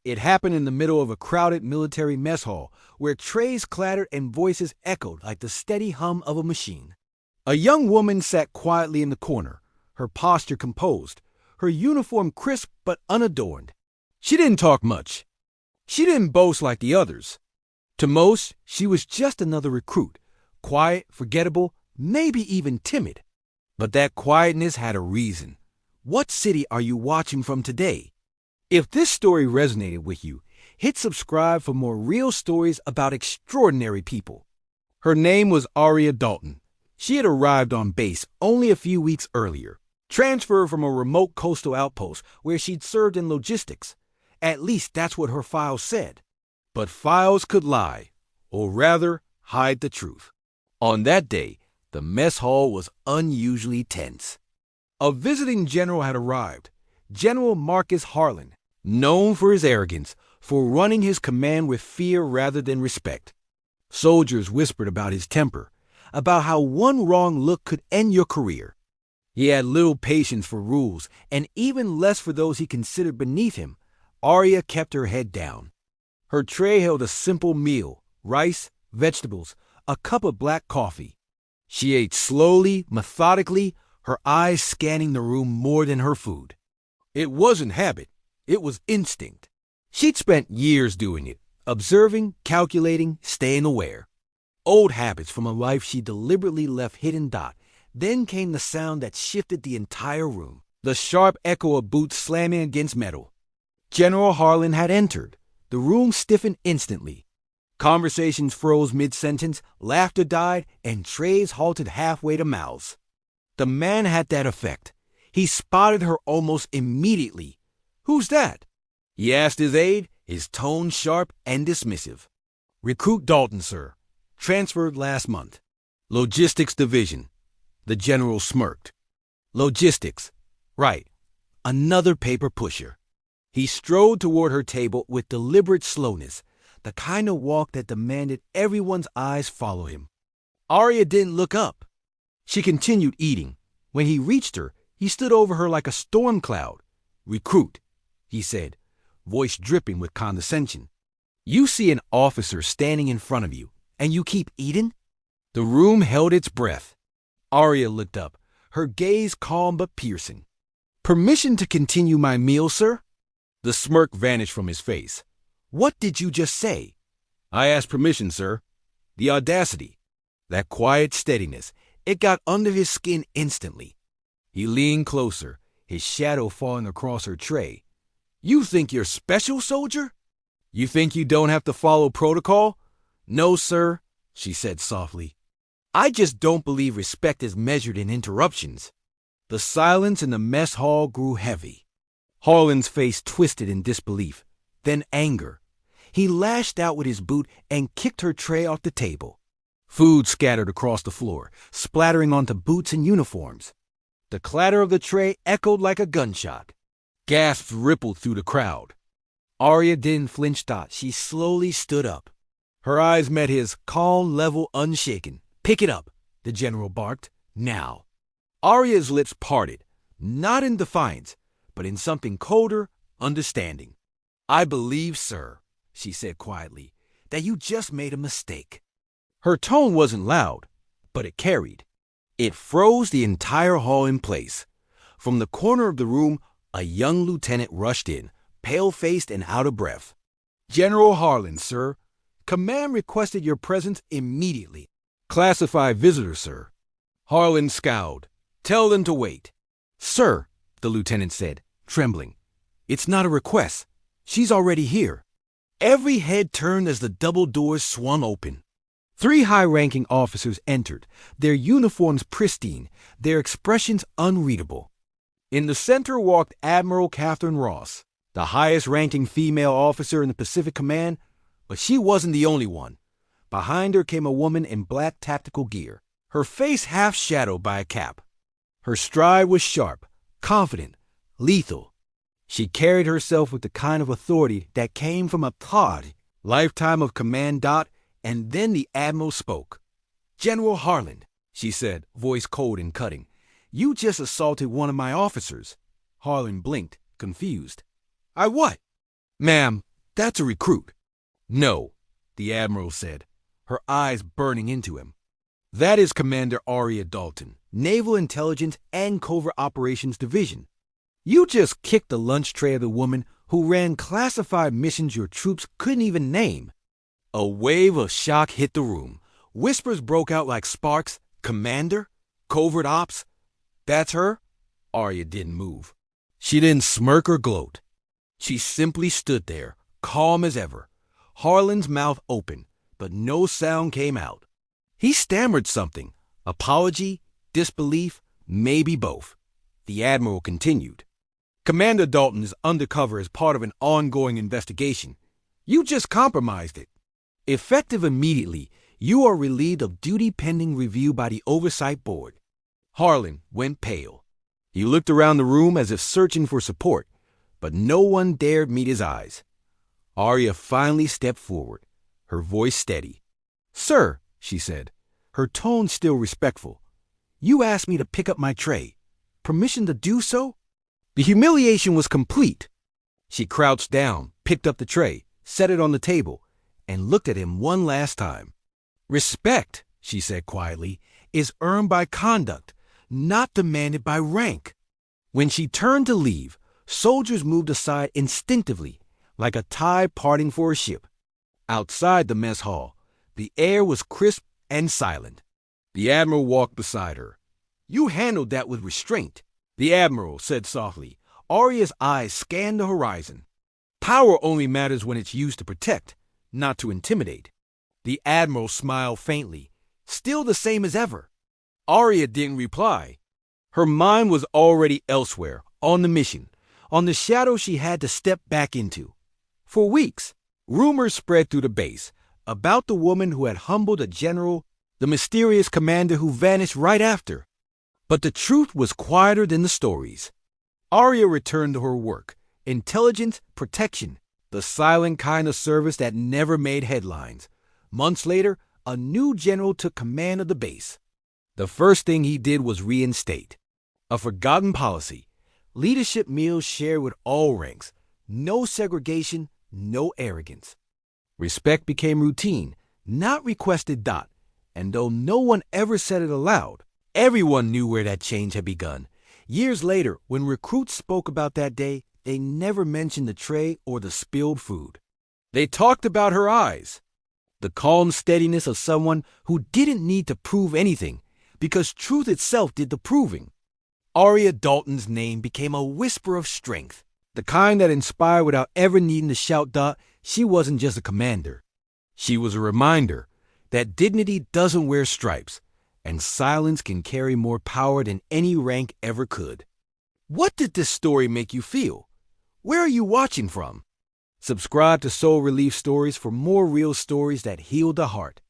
It happened in the middle of a crowded military mess hall where trays clattered and voices echoed like the steady hum of a machine. A young woman sat quietly in the corner, her posture composed, her uniform crisp but unadorned. She didn't talk much. She didn't boast like the others. To most, she was just another recruit, quiet, forgettable, maybe even timid. But that quietness had a reason. What city are you watching from today? If this story resonated with you, hit subscribe for more real stories about extraordinary people. Her name was Aria Dalton. She had arrived on base only a few weeks earlier, transferred from a remote coastal outpost where she'd served in logistics. At least that's what her files said. But files could lie, or rather, hide the truth. On that day, the mess hall was unusually tense. A visiting general had arrived, General Marcus Harlan, known for his arrogance, for running his command with fear rather than respect. Soldiers whispered about his temper, about how one wrong look could end your career. He had little patience for rules, and even less for those he considered beneath him. Aria kept her head down. Her tray held a simple meal, rice, vegetables, a cup of black coffee. She ate slowly, methodically, her eyes scanning the room more than her food. It wasn't habit. It was instinct. She'd spent years doing it, observing, calculating, staying aware. Old habits from a life she deliberately left hidden. Then came the sound that shifted the entire room, the sharp echo of boots slamming against metal. General Harlan had entered. The room stiffened instantly. Conversations froze mid-sentence, laughter died, and trays halted halfway to mouths. The man had that effect. He spotted her almost immediately. "Who's that?" He asked his aide, his tone sharp and dismissive. "Recruit Dalton, sir. Transferred last month. Logistics division." The general smirked. "Logistics. Right. Another paper pusher." He strode toward her table with deliberate slowness, the kind of walk that demanded everyone's eyes follow him. Aria didn't look up. She continued eating. When he reached her, he stood over her like a storm cloud. "Recruit," he said, voice dripping with condescension. "You see an officer standing in front of you, and you keep eating?" The room held its breath. Aria looked up, her gaze calm but piercing. "Permission to continue my meal, sir?" The smirk vanished from his face. "What did you just say?" "I asked permission, sir." The audacity, that quiet steadiness, it got under his skin instantly. He leaned closer, his shadow falling across her tray. "You think you're special, soldier? You think you don't have to follow protocol?" "No, sir," she said softly. "I just don't believe respect is measured in interruptions." The silence in the mess hall grew heavy. Harlan's face twisted in disbelief, then anger. He lashed out with his boot and kicked her tray off the table. Food scattered across the floor, splattering onto boots and uniforms. The clatter of the tray echoed like a gunshot. Gasps rippled through the crowd. Aria didn't flinch. She slowly stood up. Her eyes met his, calm, level, unshaken. "Pick it up," the general barked. "Now." Aria's lips parted, not in defiance, but in something colder, understanding. "I believe, sir," she said quietly, "that you just made a mistake." Her tone wasn't loud, but it carried. It froze the entire hall in place. From the corner of the room, a young lieutenant rushed in, pale-faced and out of breath. "General Harlan, sir. Command requested your presence immediately." "Classified visitor, sir." Harlan scowled. "Tell them to wait." "Sir," the lieutenant said, trembling, "it's not a request. She's already here." Every head turned as the double doors swung open. 3 high-ranking officers entered, their uniforms pristine, their expressions unreadable. In the center walked Admiral Catherine Ross, the highest-ranking female officer in the Pacific Command, but she wasn't the only one. Behind her came a woman in black tactical gear, her face half-shadowed by a cap. Her stride was sharp, confident, lethal. She carried herself with the kind of authority that came from a lifetime of command. And then the Admiral spoke. "General Harlan," she said, voice cold and cutting, "you just assaulted one of my officers." Harlan blinked, confused. "I what?" "Ma'am, That's a recruit. No, the Admiral said, her eyes burning into him. That is Commander Aria Dalton, Naval Intelligence and Covert Operations Division. You just kicked the lunch tray of the woman who ran classified missions your troops couldn't even name. A wave of shock hit the room. Whispers broke out like sparks. Commander? Covert Ops? That's her? Arya didn't move. She didn't smirk or gloat. She simply stood there, calm as ever. Harlan's mouth open, but no sound came out. He stammered something. Apology, disbelief, maybe both. The Admiral continued. Commander Dalton is undercover as part of an ongoing investigation. You just compromised it. Effective immediately, you are relieved of duty pending review by the Oversight Board. Harlan went pale. He looked around the room as if searching for support, but no one dared meet his eyes. Arya finally stepped forward, her voice steady. Sir, she said, her tone still respectful, you asked me to pick up my tray. Permission to do so? The humiliation was complete. She crouched down, picked up the tray, set it on the table, and looked at him one last time. Respect, she said quietly, is earned by conduct, not demanded by rank. When she turned to leave, soldiers moved aside instinctively, like a tide parting for a ship. Outside the mess hall, the air was crisp and silent. The Admiral walked beside her. You handled that with restraint, the Admiral said softly. Arya's eyes scanned the horizon. Power only matters when it's used to protect, not to intimidate. The Admiral smiled faintly, still the same as ever. Arya didn't reply. Her mind was already elsewhere, on the mission, on the shadow she had to step back into. For weeks, rumors spread through the base about the woman who had humbled a general, the mysterious commander who vanished right after. But the truth was quieter than the stories. Arya returned to her work, intelligence, protection, the silent kind of service that never made headlines. Months later, a new general took command of the base. The first thing he did was reinstate a forgotten policy. Leadership meals shared with all ranks. No segregation, no arrogance. Respect became routine, not requested. And though no one ever said it aloud, everyone knew where that change had begun. Years later, when recruits spoke about that day, they never mentioned the tray or the spilled food. They talked about her eyes, the calm steadiness of someone who didn't need to prove anything, because truth itself did the proving. Arya Dalton's name became a whisper of strength, the kind that inspired without ever needing to shout. She wasn't just a commander. She was a reminder that dignity doesn't wear stripes, and silence can carry more power than any rank ever could. What did this story make you feel? Where are you watching from? Subscribe to Soul Relief Stories for more real stories that heal the heart.